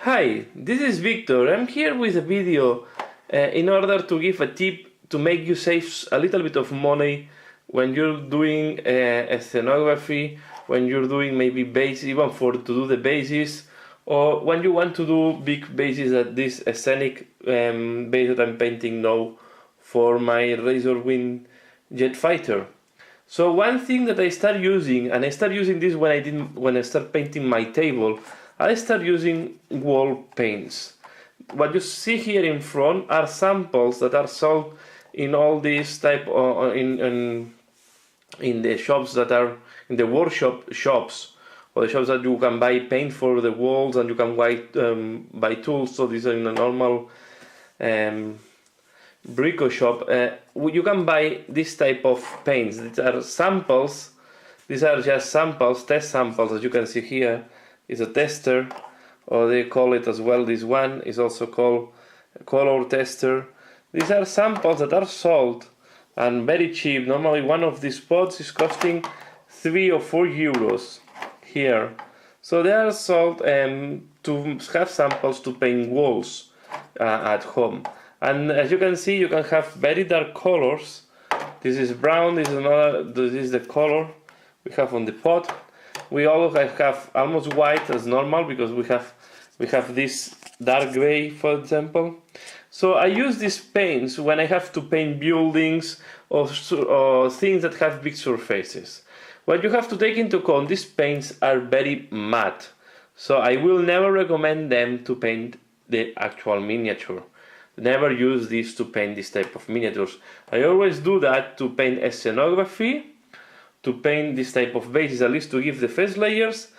Hi, this is Victor. I'm here with a video in order to give a tip to make you save a little bit of money when you're doing a scenography, when you're doing maybe base, even to do the bases, or when you want to do big bases at this scenic base that I'm painting now for my Razor Wing jet fighter. So one thing that I start using, and I start using this when I start painting my table, I start using wall paints. What you see here in front are samples that are sold in all these type in the shops that are in the workshop shops, or the shops that you can buy paint for the walls and you can buy tools. So these are in a normal brico shop. You can buy this type of paints. These are samples. These are just samples, test samples, as you can see here. Is a tester, or they call it as well. This one is also called a color tester. These are samples that are sold and very cheap. Normally one of these pots is costing 3 or 4 euros here. So they are sold to have samples to paint walls at home. And as you can see, you can have very dark colors. This is brown, this is the color we have on the pot. We also have almost white as normal, because we have this dark gray, for example. So I use these paints when I have to paint buildings or things that have big surfaces. What you have to take into account, these paints are very matte, so I will never recommend them to paint the actual miniature. Never use these to paint this type of miniatures. I always do that to paint a scenography, to paint this type of bases, at least to give the first layers,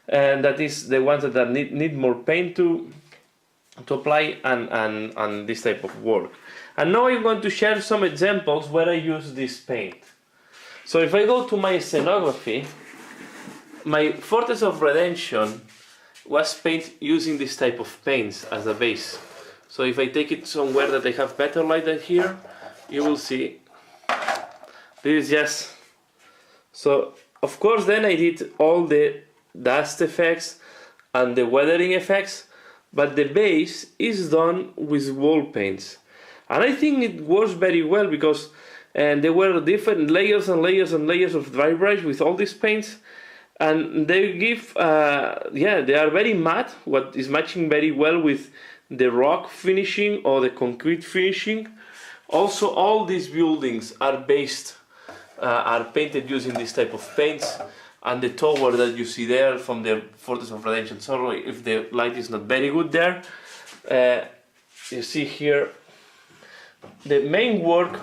and that is the ones that need more paint to apply and this type of work. And now I'm going to share some examples where I use this paint. So if I go to my scenography, my Fortress of Redemption was painted using this type of paints as a base. So if I take it somewhere that I have better light than here, you will see this is just. So of course then I did all the dust effects and the weathering effects, but the base is done with wall paints, and I think it works very well, because there were different layers and layers and layers of dry brush with all these paints, and they give they are very matte, what is matching very well with the rock finishing or the concrete finishing. Also all these buildings are painted using this type of paints, and the tower that you see there from the Fortress of Redemption. Sorry if the light is not very good there. You see here the main work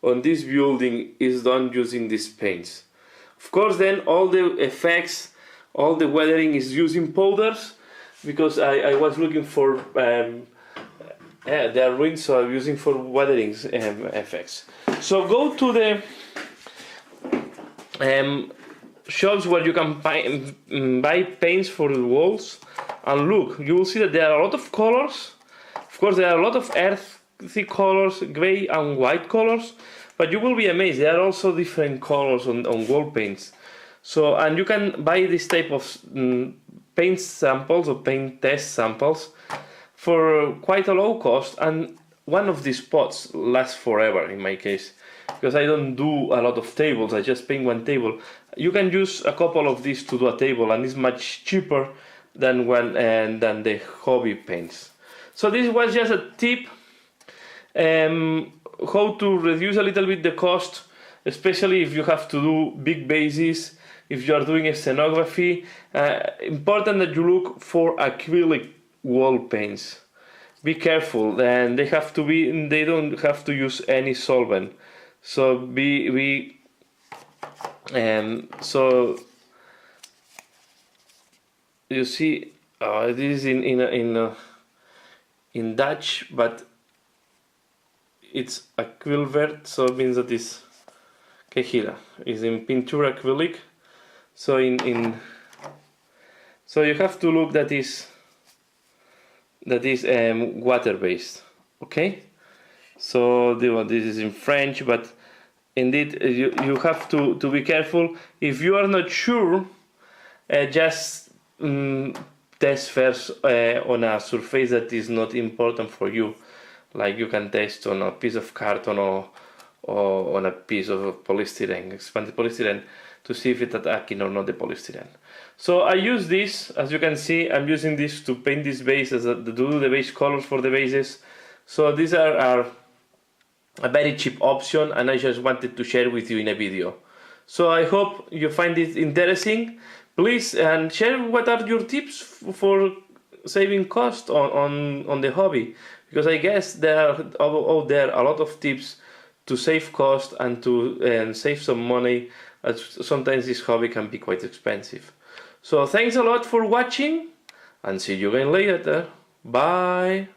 on this building is done using these paints. Of course then all the effects, all the weathering is using powders, because I was looking for they are ruined, so I'm using for weathering effects. So go to the shops where you can buy paints for the walls, and look, you will see that there are a lot of colors. Of course there are a lot of earthy colors, grey and white colors, but you will be amazed, there are also different colors on wall paints. So, and you can buy this type of paint samples or paint test samples for quite a low cost, and one of these pots lasts forever in my case, because I don't do a lot of tables, I just paint one table. You can use a couple of these to do a table, and it's much cheaper than the hobby paints. So this was just a tip how to reduce a little bit the cost, especially if you have to do big bases, if you are doing a scenography. Important that you look for acrylic wall paints. Be careful, and they don't have to use any solvent. So so you see, this is in Dutch, but it's acrylvert, so it means that it's here is in pintura acrylic. So so you have to look that is water based. Okay, so this is in French, but indeed you have to be careful. If you are not sure, just test first on a surface that is not important for you. Like you can test on a piece of carton or on a piece of polystyrene, expanded polystyrene, to see if it's attacking or not the polystyrene. So I use this, as you can see, I'm using this to paint this base, to do the base colors for the bases. So these are a very cheap option, and I just wanted to share with you in a video. So I hope you find it interesting. Please and share what are your tips for saving cost on the hobby, because I guess there are out there a lot of tips to save cost and to save some money, as sometimes this hobby can be quite expensive. So thanks a lot for watching, and see you again later. Bye.